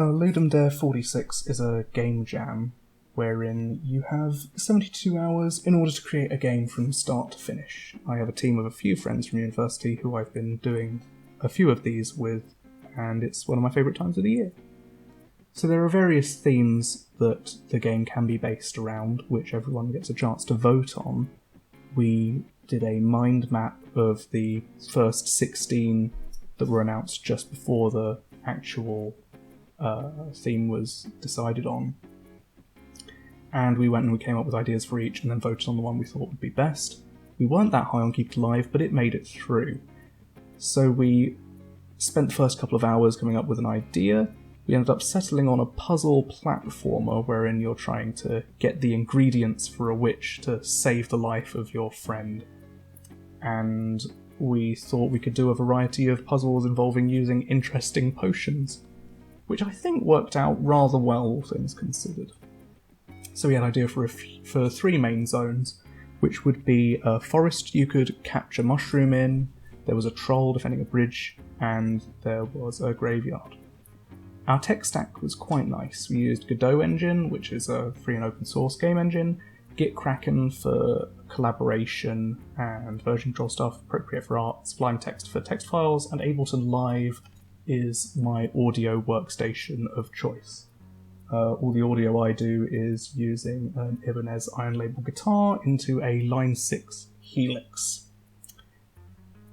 Ludum Dare 46 is a game jam wherein you have 72 hours in order to create a game from start to finish. I have a team of a few friends from university who I've been doing a few of these with, and it's one of my favourite times of the year. So there are various themes that the game can be based around, which everyone gets a chance to vote on. We did a mind map of the first 16 that were announced just before the actual theme was decided on. And we went and we came up with ideas for each and then voted on the one we thought would be best. We weren't that high on Keep It Alive, but it made it through. So we spent the first couple of hours coming up with an idea. We ended up settling on a puzzle platformer wherein you're trying to get the ingredients for a witch to save the life of your friend. And we thought we could do a variety of puzzles involving using interesting potions, which I think worked out rather well, all things considered. So we had an idea for 3 main zones, which would be a forest you could capture mushroom in, there was a troll defending a bridge, and there was a graveyard. Our tech stack was quite nice. We used Godot engine, which is a free and open source game engine, Gitkraken for collaboration and version control stuff, Procreate for art, Sublime Text for text files, and Ableton Live is my audio workstation of choice. All the audio I do is using an Ibanez Iron Label guitar into a Line 6 Helix.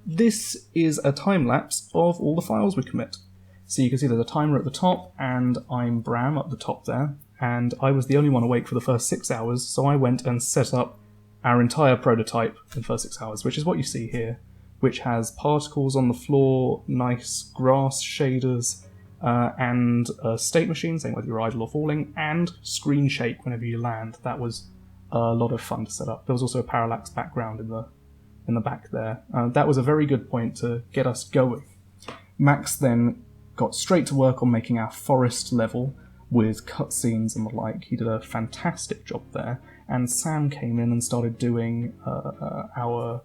This is a time-lapse of all the files we commit. So you can see there's a timer at the top, and I'm Bram up the top there, and I was the only one awake for the first 6 hours, so I went and set up our entire prototype in the first 6 hours, which is what you see here, which has particles on the floor, nice grass shaders, and a state machine, saying whether you're idle or falling, and screen shake whenever you land. That was a lot of fun to set up. There was also a parallax background in the back there. That was a very good point to get us going. Max then got straight to work on making our forest level with cutscenes and the like. He did a fantastic job there, and Sam came in and started doing our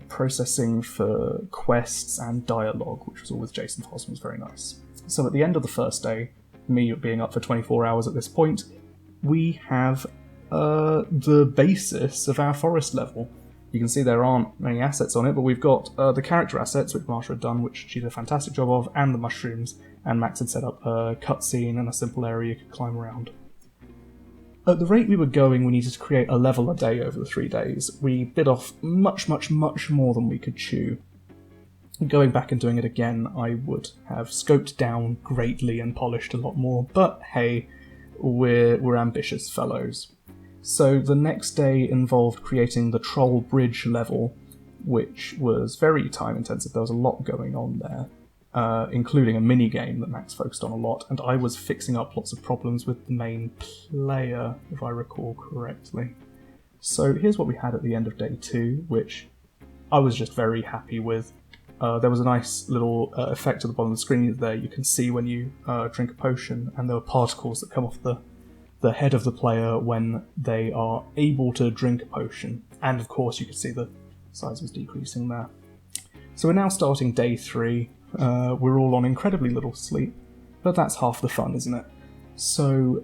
processing for quests and dialogue, which was all with Jason Fosman, was very nice. So at the end of the first day, me being up for 24 hours at this point, we have the basis of our forest level. You can see there aren't many assets on it, but we've got the character assets, which Marsha had done, which she did a fantastic job of, and the mushrooms, and Max had set up a cutscene and a simple area you could climb around. At the rate we were going, we needed to create a level a day over the 3 days. We bit off much, much, much more than we could chew. Going back and doing it again, I would have scoped down greatly and polished a lot more, but hey, we're ambitious fellows. So the next day involved creating the Troll Bridge level, which was very time intensive. There was a lot going on there, including a mini-game that Max focused on a lot, and I was fixing up lots of problems with the main player, if I recall correctly. So here's what we had at the end of day 2, which I was just very happy with. There was a nice little effect at the bottom of the screen there. You can see when you drink a potion, and there were particles that come off the head of the player when they are able to drink a potion. And of course you can see the size was decreasing there. So we're now starting day 3. We're all on incredibly little sleep, but that's half the fun, isn't it? So,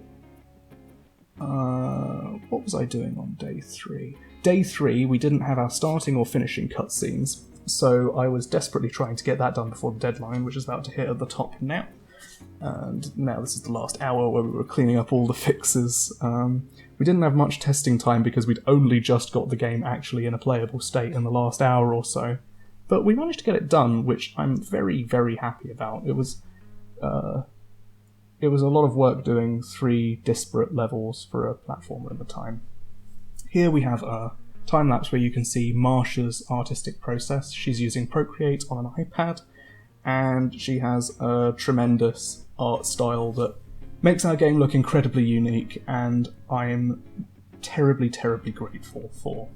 what was I doing on day 3? Day 3, we didn't have our starting or finishing cutscenes, so I was desperately trying to get that done before the deadline, which is about to hit at the top now. And now this is the last hour where we were cleaning up all the fixes. We didn't have much testing time because we'd only just got the game actually in a playable state in the last hour or so. But we managed to get it done, which I'm very, very happy about. It was a lot of work doing 3 disparate levels for a platformer at the time. Here we have a time-lapse where you can see Marsha's artistic process. She's using Procreate on an iPad, and she has a tremendous art style that makes our game look incredibly unique, and I'm terribly, terribly grateful for.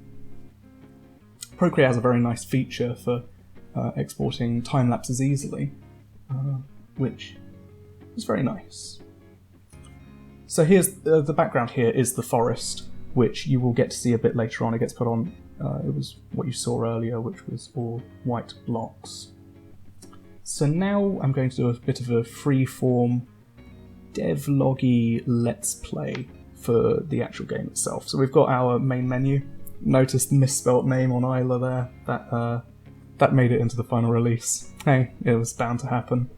Procreate has a very nice feature for exporting time-lapses easily, which is very nice. So here's the background here is the forest, which you will get to see a bit later on. It gets put on, it was what you saw earlier, which was all white blocks. So now I'm going to do a bit of a free-form devloggy let's play for the actual game itself. So we've got our main menu. Notice the misspelt name on Iyla there. That made it into the final release. Hey, it was bound to happen.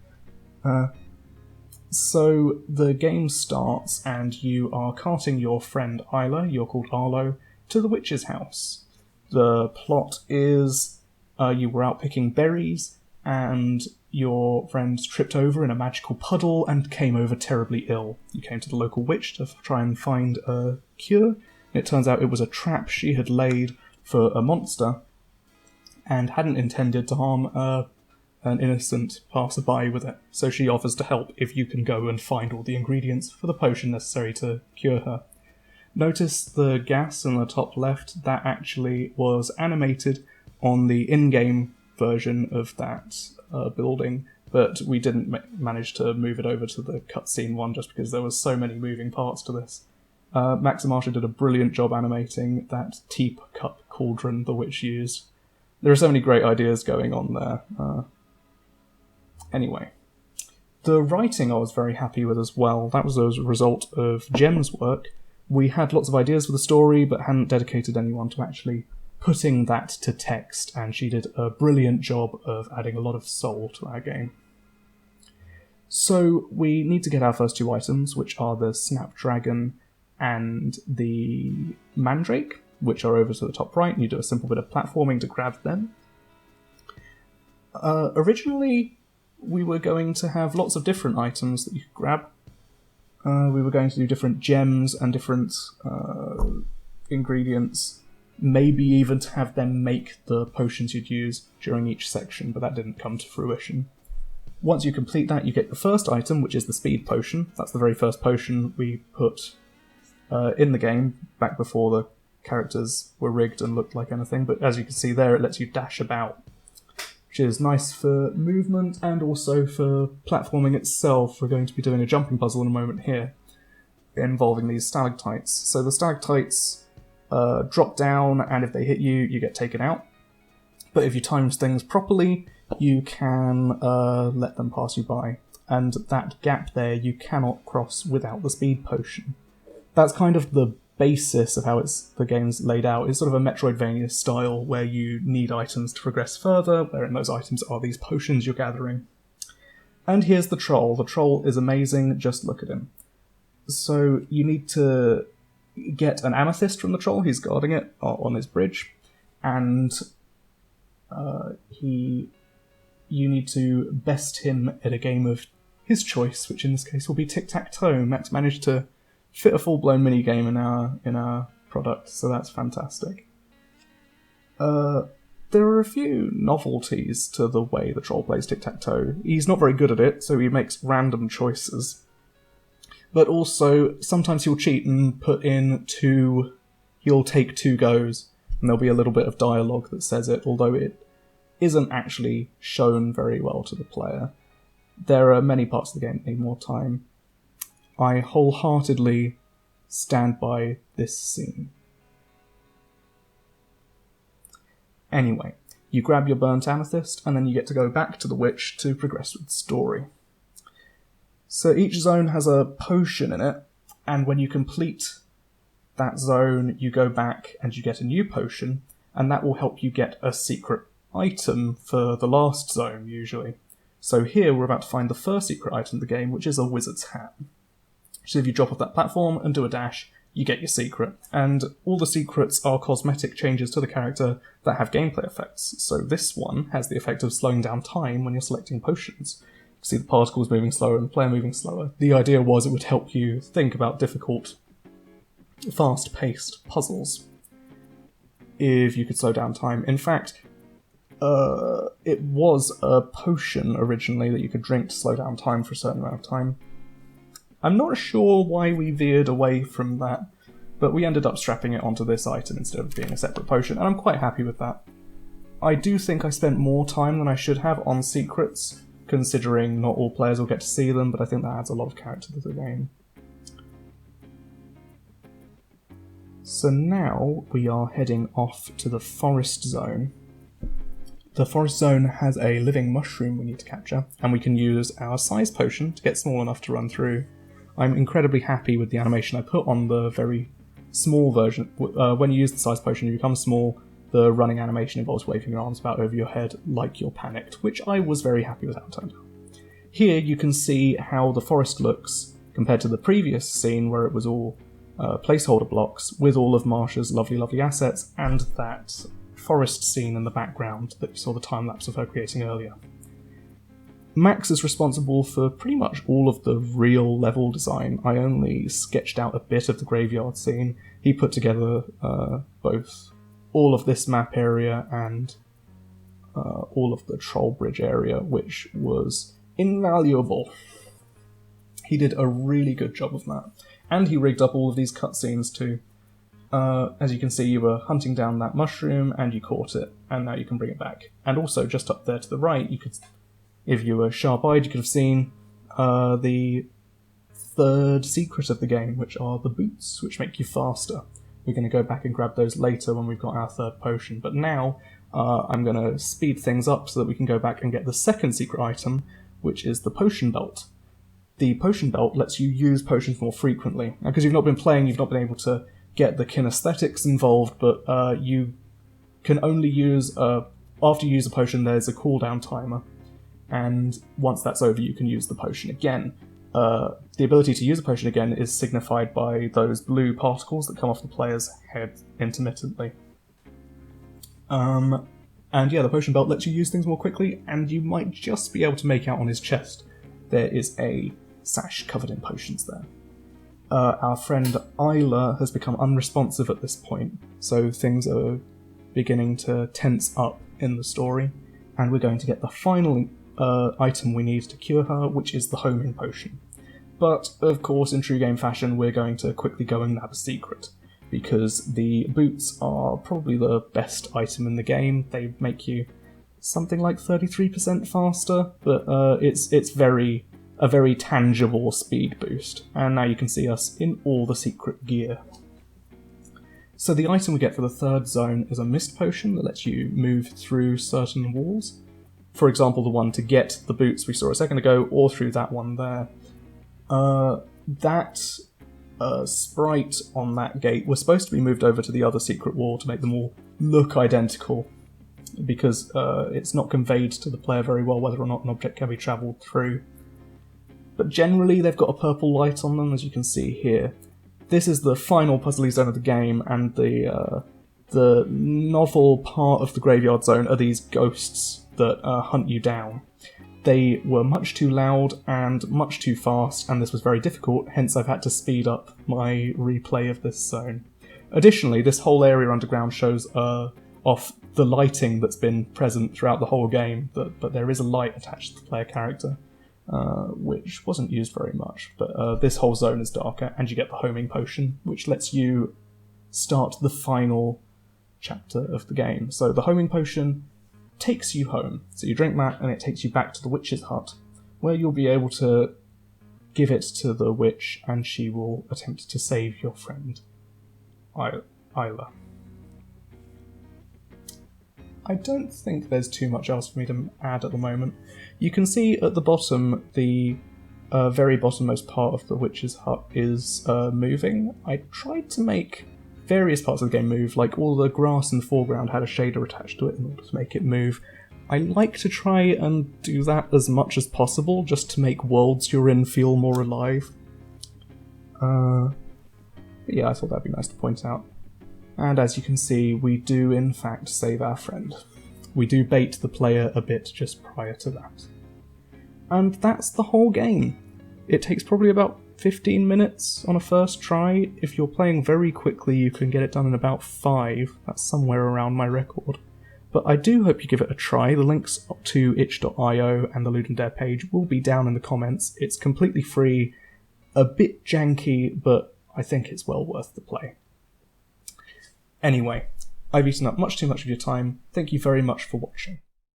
So the game starts and you are carting your friend Iyla, you're called Arlo, to the witch's house. The plot is you were out picking berries and your friend tripped over in a magical puddle and came over terribly ill. You came to the local witch to try and find a cure, and it turns out it was a trap she had laid for a monster and hadn't intended to harm an innocent passerby with it. So she offers to help if you can go and find all the ingredients for the potion necessary to cure her. Notice the gas in the top left, that actually was animated on the in-game version of that building, but we didn't manage to move it over to the cutscene one just because there was so many moving parts to this. Max and Marsha did a brilliant job animating that teacup cauldron the witch used. There are so many great ideas going on there. Anyway, the writing I was very happy with as well. That was a result of Gem's work. We had lots of ideas for the story, but hadn't dedicated anyone to actually putting that to text, and she did a brilliant job of adding a lot of soul to our game. So we need to get our first two items, which are the Snapdragon and the Mandrake, which are over to the top right, and you do a simple bit of platforming to grab them. Originally, we were going to have lots of different items that you could grab. We were going to do different gems and different ingredients, maybe even to have them make the potions you'd use during each section, but that didn't come to fruition. Once you complete that, you get the first item, which is the speed potion. That's the very first potion we put in the game, back before the characters were rigged and looked like anything, but as you can see there, it lets you dash about, which is nice for movement and also for platforming itself. We're going to be doing a jumping puzzle in a moment here, involving these stalactites. So the stalactites drop down, and if they hit you, you get taken out. But if you time things properly, you can let them pass you by. And that gap there you cannot cross without the speed potion. That's kind of the basis of how the game's laid out. It's sort of a Metroidvania style where you need items to progress further, wherein those items are these potions you're gathering. And here's the troll. The troll is amazing, just look at him. So you need to get an amethyst from the troll, he's guarding it on his bridge, and you need to best him at a game of his choice, which in this case will be tic-tac-toe. Max managed to fit a full-blown mini-game in our product, so that's fantastic. There are a few novelties to the way the troll plays tic-tac-toe. He's not very good at it, so he makes random choices. But also, sometimes he'll cheat and he'll take two goes, and there'll be a little bit of dialogue that says it, although it isn't actually shown very well to the player. There are many parts of the game that need more time. I wholeheartedly stand by this scene. Anyway, you grab your burnt amethyst, and then you get to go back to the witch to progress with the story. So each zone has a potion in it, and when you complete that zone, you go back and you get a new potion, and that will help you get a secret item for the last zone, usually. So here we're about to find the first secret item of the game, which is a wizard's hat. So if you drop off that platform and do a dash, you get your secret. And all the secrets are cosmetic changes to the character that have gameplay effects. So this one has the effect of slowing down time when you're selecting potions. You see the particles moving slower and the player moving slower. The idea was it would help you think about difficult, fast-paced puzzles if you could slow down time. In fact, it was a potion originally that you could drink to slow down time for a certain amount of time. I'm not sure why we veered away from that, but we ended up strapping it onto this item instead of being a separate potion, and I'm quite happy with that. I do think I spent more time than I should have on secrets, considering not all players will get to see them, but I think that adds a lot of character to the game. So now we are heading off to the forest zone. the forest zone has a living mushroom we need to capture, and we can use our size potion to get small enough to run through. I'm incredibly happy with the animation I put on the very small version. When you use the size potion, you become small. The running animation involves waving your arms about over your head like you're panicked, which I was very happy with how it turned out. Here you can see how the forest looks compared to the previous scene where it was all placeholder blocks with all of Marsha's lovely assets and that forest scene in the background that you saw the time lapse of her creating earlier. Max is responsible for pretty much all of the real level design. I only sketched out a bit of the graveyard scene. He put together both all of this map area and all of the Troll Bridge area, which was invaluable. He did a really good job of that. And he rigged up all of these cutscenes too. As you can see, you were hunting down that mushroom and you caught it, and now you can bring it back. And also, just up there to the right, you could, if you were sharp-eyed, you could have seen the third secret of the game, which are the boots, which make you faster. We're going to go back and grab those later when we've got our third potion, but now I'm going to speed things up so that we can go back and get the second secret item, which is the potion belt. The potion belt lets you use potions more frequently. Now, because you've not been playing, you've not been able to get the kinesthetics involved, but you can only use, after you use a potion, there's a cooldown timer, and once that's over, you can use the potion again. The ability to use a potion again is signified by those blue particles that come off the player's head intermittently. And yeah, the potion belt lets you use things more quickly, and you might just be able to make out on his chest there is a sash covered in potions there. Our friend Iyla has become unresponsive at this point, so things are beginning to tense up in the story, and we're going to get the final item we need to cure her, which is the homing potion. But, of course, in true game fashion, we're going to quickly go and nab a secret, because the boots are probably the best item in the game. They make you something like 33% faster, but it's a very tangible speed boost. And now you can see us in all the secret gear. So the item we get for the third zone is a mist potion that lets you move through certain walls. For example, the one to get the boots we saw a second ago, or through that one there. That sprite on that gate was supposed to be moved over to the other secret wall to make them all look identical, because it's not conveyed to the player very well whether or not an object can be travelled through. But generally they've got a purple light on them, as you can see here. This is the final puzzly zone of the game, and the novel part of the graveyard zone are these ghosts that hunt you down. They were much too loud and much too fast, and this was very difficult, hence I've had to speed up my replay of this zone. Additionally, this whole area underground shows off the lighting that's been present throughout the whole game, but there is a light attached to the player character, which wasn't used very much. But this whole zone is darker, and you get the homing potion, which lets you start the final chapter of the game. So the homing potion takes you home. So you drink that and it takes you back to the witch's hut, where you'll be able to give it to the witch and she will attempt to save your friend, Iyla. I don't think there's too much else for me to add at the moment. You can see at the bottom, the very bottommost part of the witch's hut is moving. I tried to make various parts of the game move, like all the grass in the foreground had a shader attached to it in order to make it move. I like to try and do that as much as possible, just to make worlds you're in feel more alive. But yeah, I thought that'd be nice to point out. And as you can see, we do in fact save our friend. We do bait the player a bit just prior to that. And that's the whole game. It takes probably about 15 minutes on a first try. If you're playing very quickly, you can get it done in about 5. That's somewhere around my record. But I do hope you give it a try. The links to itch.io and the Ludum Dare page will be down in the comments. It's completely free, a bit janky, but I think it's well worth the play. Anyway, I've eaten up much too much of your time. Thank you very much for watching.